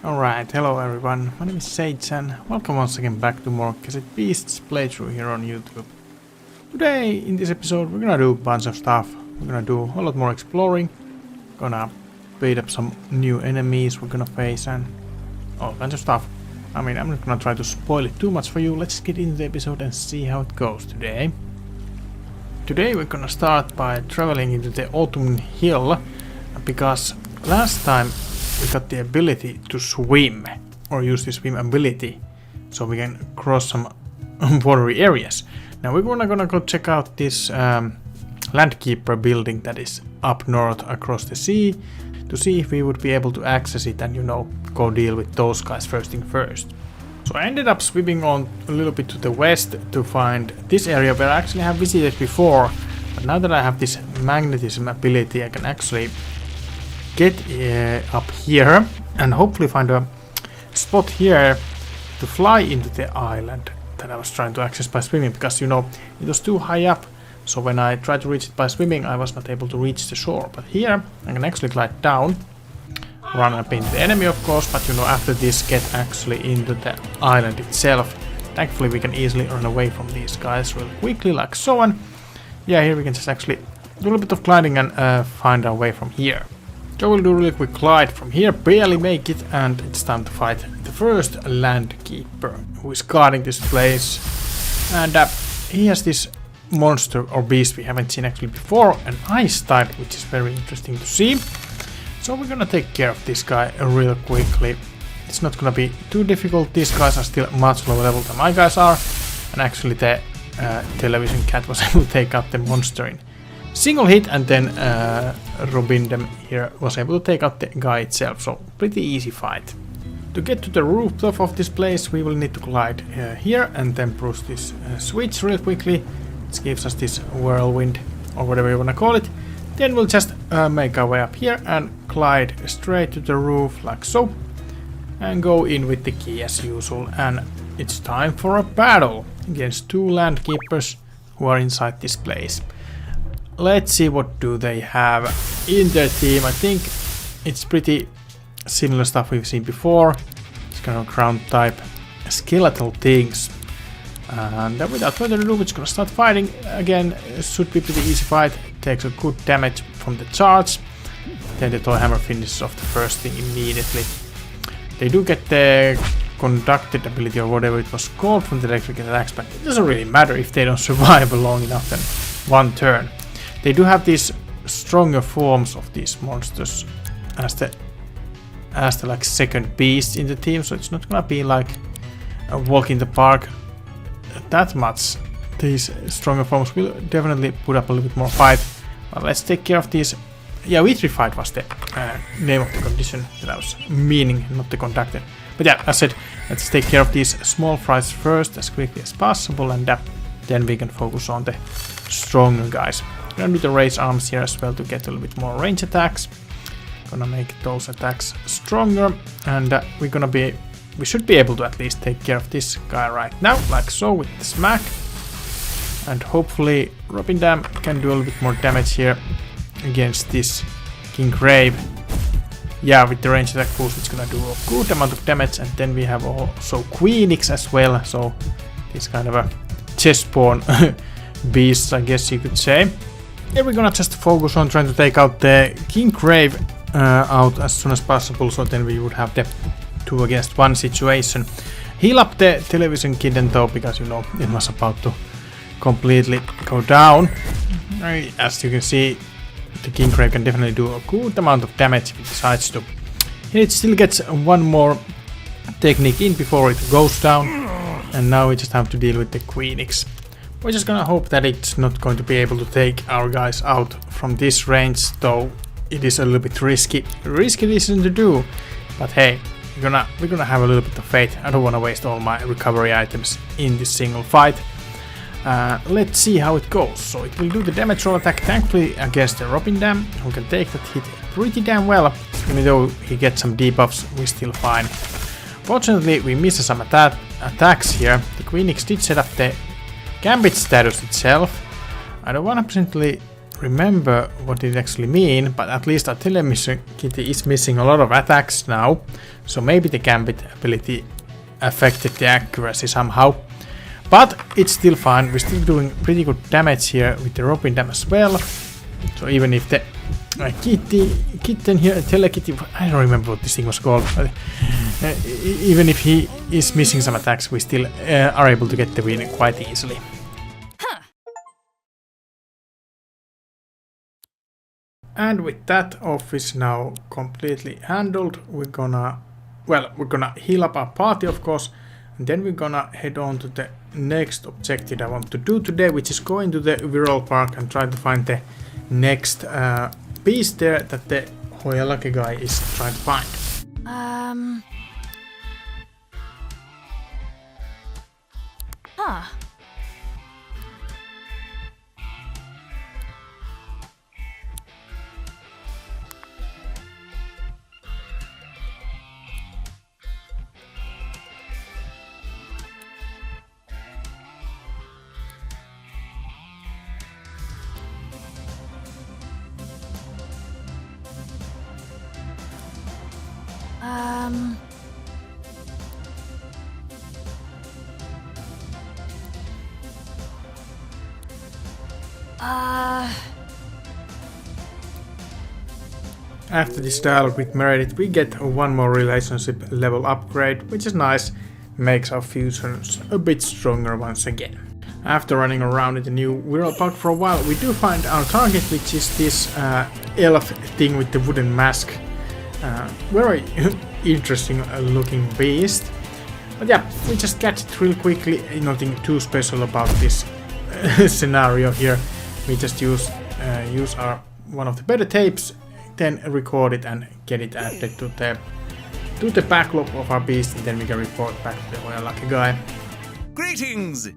Alright, hello everyone, my name is Sage and welcome once again back to more Cassette Beasts playthrough here on YouTube. Today, in this episode, we're gonna do a bunch of stuff. We're gonna do a lot more exploring, gonna beat up some new enemies we're gonna face and all kinds of stuff. I mean, I'm not gonna try to spoil it too much for you, let's get into the episode and see how it goes today. Today we're gonna start by traveling into the Autumn Hill, because last time we got the ability to swim, or use the swim ability, so we can cross some watery areas. Now we're gonna go check out this Landkeeper building that is up north across the sea, to see if we would be able to access it and, you know, go deal with those guys first thing first. So I ended up swimming on a little bit to the west to find this area where I actually have visited before, but now that I have this magnetism ability I can actually get up here and hopefully find a spot here to fly into the island that I was trying to access by swimming, because, you know, it was too high up, so when I tried to reach it by swimming I was not able to reach the shore. But here I can actually glide down, run up into the enemy of course, but, you know, after this get actually into the island itself. Thankfully we can easily run away from these guys real quickly like so, and yeah, here we can just actually do a little bit of gliding and find our way from here. So we'll do a really quick glide from here, barely make it, and it's time to fight the first Landkeeper who is guarding this place. And he has this monster or beast we haven't seen actually before, an ice type, which is very interesting to see. So we're gonna take care of this guy real quickly. It's not gonna be too difficult, these guys are still much lower level than my guys are, and actually the television cat was able to take out the monster in single hit, and then Robindem here was able to take out the guy itself, so pretty easy fight. To get to the rooftop of this place we will need to glide here and then push this switch real quickly. It gives us this whirlwind or whatever you wanna call it. Then we'll just make our way up here and glide straight to the roof like so, and go in with the key as usual, and it's time for a battle against two Landkeepers who are inside this place. Let's see what do they have in their team. I think it's pretty similar stuff we've seen before. It's kind of ground type skeletal things. And without further ado, we're just gonna start fighting. Again, it should be pretty easy fight. It takes a good damage from the charge. Then the toy hammer finishes off the first thing immediately. They do get the conducted ability or whatever it was called from the electric attacks, but it doesn't really matter if they don't survive long enough than one turn. They do have these stronger forms of these monsters as the like second beast in the team, so it's not gonna be like a walk in the park that much. These stronger forms will definitely put up a little bit more fight, but let's take care of these. Yeah, Witry fight was the name of the condition that I was meaning, not the conducted. But yeah, as I said, let's take care of these small fries first as quickly as possible, and then we can focus on the stronger guys. Gonna do the raise arms here as well to get a little bit more range attacks. Gonna make those attacks stronger, and we should be able to at least take care of this guy right now, like so, with the smack. And hopefully Robindem can do a little bit more damage here against this King Grave. Yeah, with the range attack boost it's gonna do a good amount of damage, and then we have also Queenix as well, so this kind of a chest-born beasts, I guess you could say. Yeah, we're gonna just focus on trying to take out the King Grave out as soon as possible, so then we would have the 2 against 1 situation. Heal up the television kitten though, because, you know, it was about to completely go down. As you can see, the King Grave can definitely do a good amount of damage if it decides to. It still gets one more technique in before it goes down, and now we just have to deal with the Queenix. We're just gonna hope that it's not going to be able to take our guys out from this range, though it is a little bit risky decision to do. But hey, we're gonna have a little bit of faith. I don't want to waste all my recovery items in this single fight. Let's see how it goes. So it will do the damage roll attack, thankfully against the Robindem, who can take that hit pretty damn well. Even though he gets some debuffs, we're still fine. Fortunately, we missed some attacks here. The Queenix did set up the Gambit status itself. I don't 100% remember what it actually means, but at least our television kitty is missing a lot of attacks now, so maybe the Gambit ability affected the accuracy somehow. But it's still fine, we're still doing pretty good damage here with the Robin dam as well. So even if the kitten here, Telekitty, I don't remember what this thing was called, but even if he is missing some attacks, we still are able to get the win quite easily. And with that office now completely handled, we're gonna heal up our party, of course, and then we're gonna head on to the next objective I want to do today, which is going to the Wirral Park and try to find the next beast there that the Hoyalake guy is trying to find. After this dialogue with Meredith, we get one more relationship level upgrade, which is nice, makes our fusions a bit stronger once again. After running around in the new Wirral Park for a while, we do find our target, which is this elf thing with the wooden mask. Very interesting looking beast. But yeah, we just catch it real quickly, nothing too special about this scenario here. We just use our one of the better tapes, then record it and get it added to the backlog of our beast, and then we can report back to the Hoyalake guy. Greetings!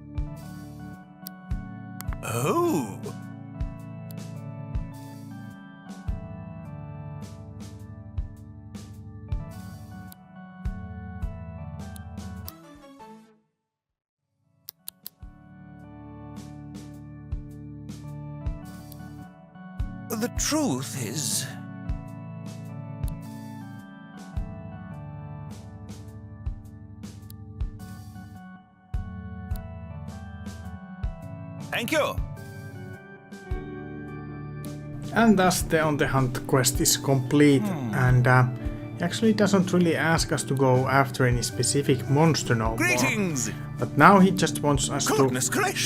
Oh! The truth is... Thank you! And thus the On the Hunt quest is complete, and he actually doesn't really ask us to go after any specific monster no more. Greetings! But now he just wants us to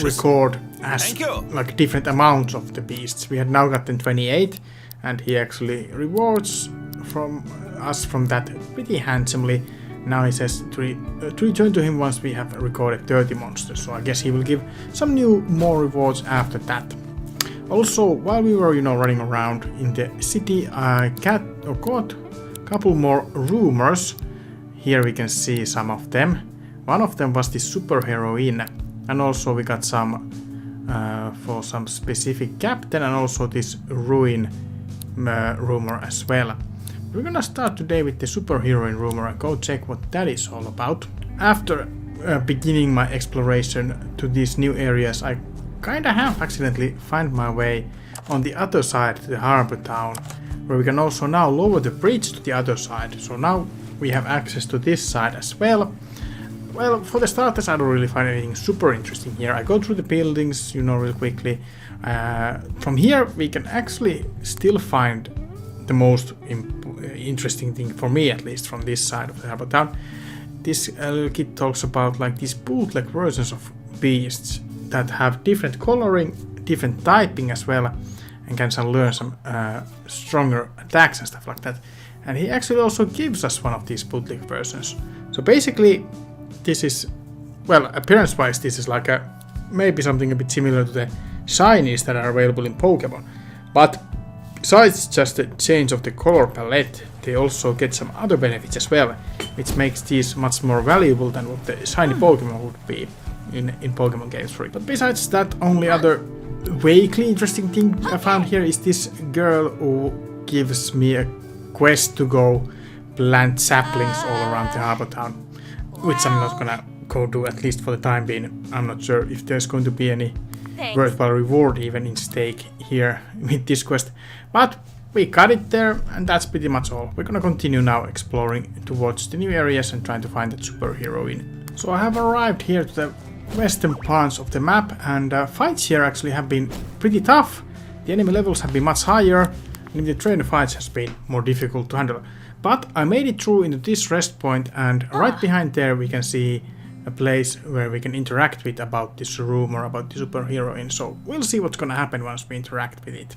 record as like different amounts of the beasts. We had now gotten 28, and he actually rewards from us from that pretty handsomely. Now he says to return to him once we have recorded 30 monsters, so I guess he will give some more rewards after that. Also, while we were, running around in the city, I caught a couple more rumors. Here we can see some of them. One of them was the superheroine, and also we got some for some specific captain, and also this ruin rumor as well. We're gonna start today with the superheroine rumor and go check what that is all about. After beginning my exploration to these new areas, I kinda have accidentally find my way on the other side to the harbor town, where we can also now lower the bridge to the other side. So now we have access to this side as well. Well, for the starters, I don't really find anything super interesting here. I go through the buildings, real quickly. From here, we can actually still find the most interesting thing, for me at least, from this side of the harbor town. This little kid talks about like these bootleg versions of beasts that have different coloring, different typing as well, and can learn some stronger attacks and stuff like that. And he actually also gives us one of these bootleg versions. So basically, this is, well, appearance-wise, this is like maybe something a bit similar to the shinies that are available in Pokémon. But besides just the change of the color palette, they also get some other benefits as well, which makes these much more valuable than what the shiny Pokémon would be in Pokémon games for it. But besides that, only other vaguely interesting thing I found here is this girl who gives me a quest to go plant saplings all around the harbor town, which I'm not gonna go do, at least for the time being. I'm not sure if there's going to be any worthwhile reward even in stake here with this quest. But we got it there, and that's pretty much all. We're gonna continue now exploring towards the new areas and trying to find that superheroine. So I have arrived here to the western parts of the map, and fights here actually have been pretty tough. The enemy levels have been much higher, and the trainer fights has been more difficult to handle. But I made it through into this rest point, and right behind there we can see a place where we can interact with about this room or about the superheroine. So we'll see what's gonna happen once we interact with it.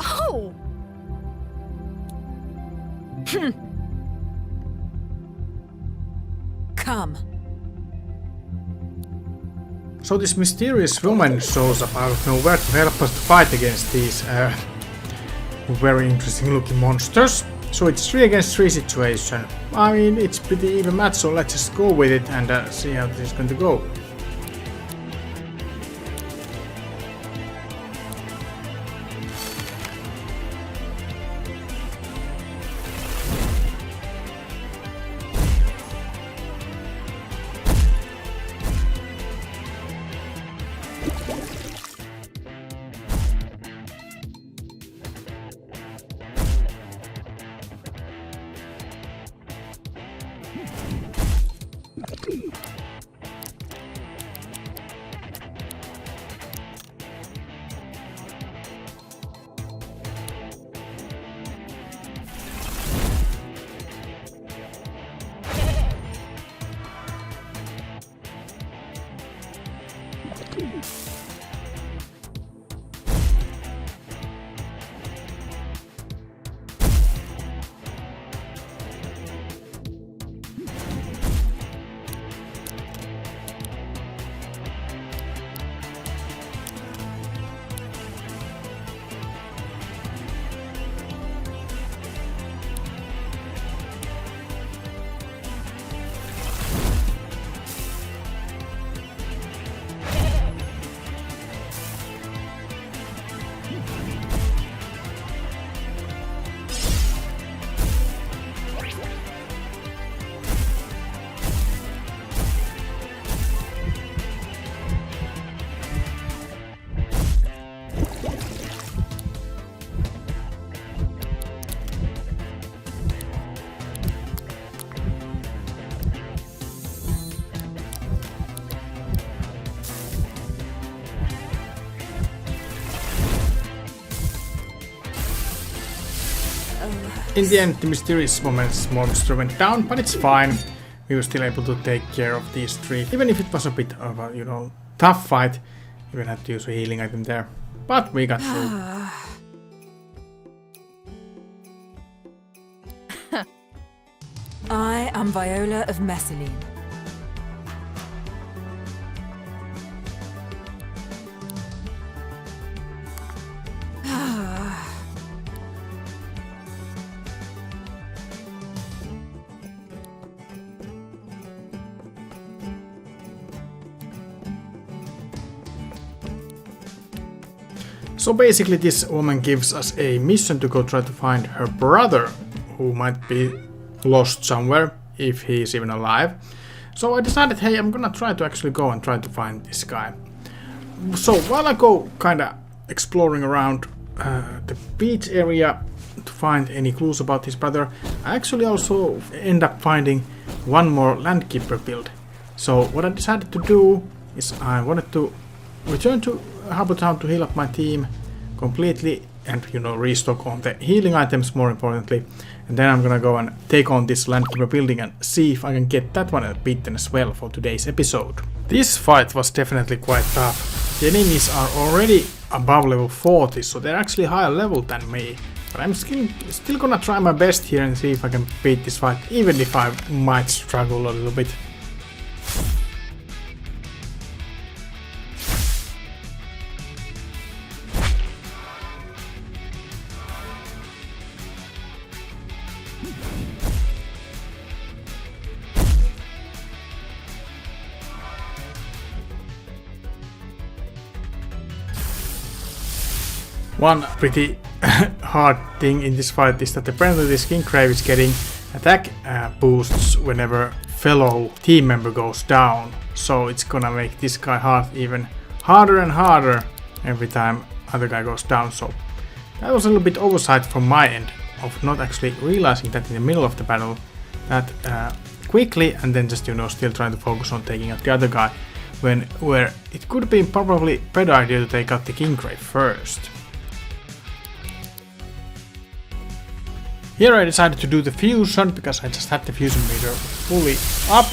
Oh! Come. So this mysterious woman shows up out of nowhere to help us to fight against these very interesting looking monsters. So it's 3 against 3 situation. I mean, it's pretty even match, so let's just go with it and see how this is going to go. In the end, the mysterious woman's monster went down, but it's fine. We were still able to take care of these 3, even if it was a bit of a, tough fight. We had to use a healing item there, but we got through. I am Viola of Messaline. So basically this woman gives us a mission to go try to find her brother, who might be lost somewhere, if he is even alive. So I decided, hey, I'm gonna try to actually go and try to find this guy. So while I go kinda exploring around the beach area to find any clues about his brother, I actually also end up finding one more landkeeper build. So what I decided to do is I wanted to return to Harbour Town to heal up my team completely and restock on the healing items more importantly, and then I'm gonna go and take on this landkeeper building and see if I can get that one beaten as well for today's episode. This fight was definitely quite tough. The enemies are already above level 40, so they're actually higher level than me, but I'm still gonna try my best here and see if I can beat this fight, even if I might struggle a little bit. One pretty hard thing in this fight is that apparently this Kinggrave is getting attack boosts whenever fellow team member goes down. So it's gonna make this guy hard even harder and harder every time other guy goes down. So that was a little bit oversight from my end of not actually realizing that in the middle of the battle that quickly, and then just still trying to focus on taking out the other guy where it could be probably better idea to take out the Kinggrave first. Here I decided to do the fusion because I just had the fusion meter fully up,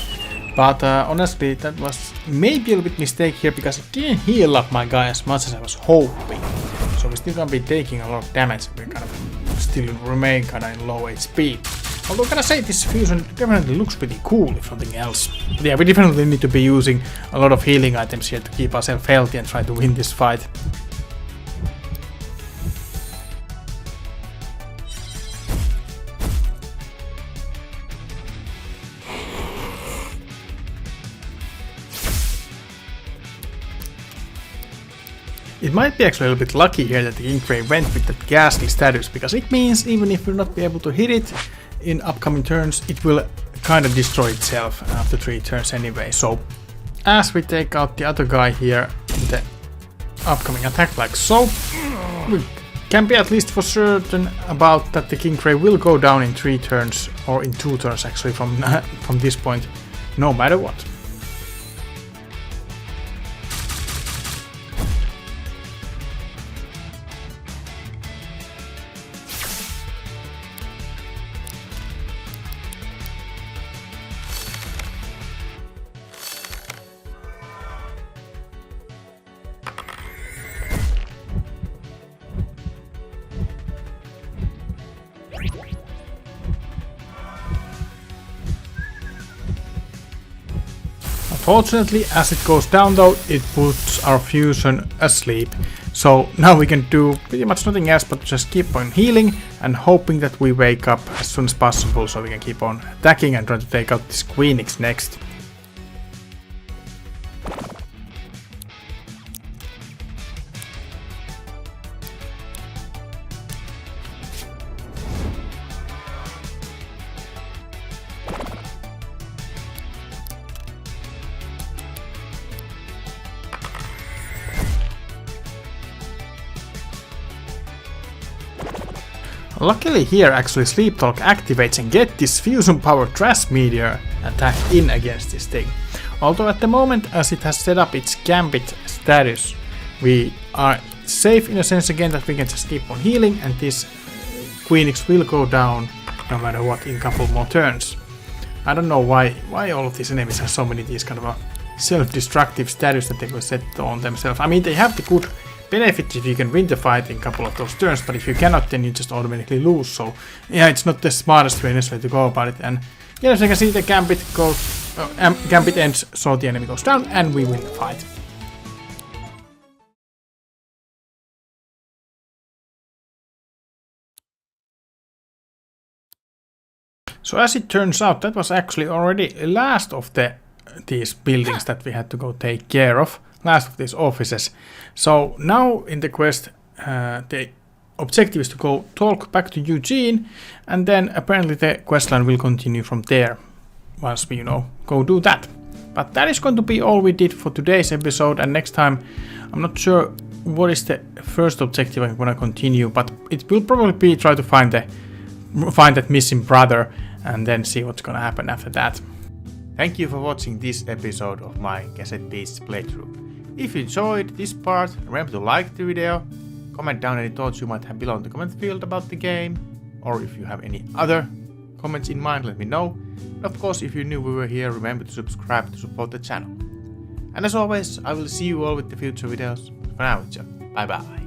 but honestly that was maybe a little bit mistake here because it didn't heal up my guy as much as I was hoping. So we're still gonna be taking a lot of damage. We kind of still remain kind of in low HP. Although I gotta say this fusion definitely looks pretty cool if nothing else. But yeah, we definitely need to be using a lot of healing items here to keep ourselves healthy and try to win this fight. It might be actually a little bit lucky here that the Kinggrave went with that ghastly status, because it means even if we'll not be able to hit it in upcoming turns, it will kind of destroy itself after 3 turns anyway. So as we take out the other guy here in the upcoming attack like so, we can be at least for certain about that the Kinggrave will go down in 3 turns, or in 2 turns actually from this point, no matter what. Unfortunately, as it goes down though, it puts our fusion asleep. So now we can do pretty much nothing else but just keep on healing and hoping that we wake up as soon as possible so we can keep on attacking and try to take out this Queenix next. Luckily here actually Sleep Talk activates and get this fusion power trash meteor attack in against this thing. Although at the moment as it has set up its gambit status, we are safe in a sense again that we can just keep on healing and this Queenix will go down no matter what in a couple more turns. I don't know why all of these enemies have so many these kind of a self-destructive status that they will set on themselves. I mean, they have the good benefit if you can win the fight in a couple of those turns, but if you cannot, then you just automatically lose. So yeah, it's not the smartest way necessarily to go about it. And yeah, as you can see, the gambit ends, so the enemy goes down and we win the fight. So as it turns out, that was actually already last of these buildings that we had to go take care of. Last of these offices. So now in the quest, the objective is to go talk back to Eugene, and then apparently the questline will continue from there once we, go do that. But that is going to be all we did for today's episode, and next time I'm not sure what is the first objective I'm gonna continue, but it will probably be try to find that missing brother and then see what's gonna happen after that. Thank you for watching this episode of my Cassette Beasts playthrough. If you enjoyed this part, remember to like the video, comment down any thoughts you might have below in the comment field about the game, or if you have any other comments in mind, let me know. And of course, if you're new viewer here, remember to subscribe to support the channel. And as always, I will see you all with the future videos. For now, it's bye bye.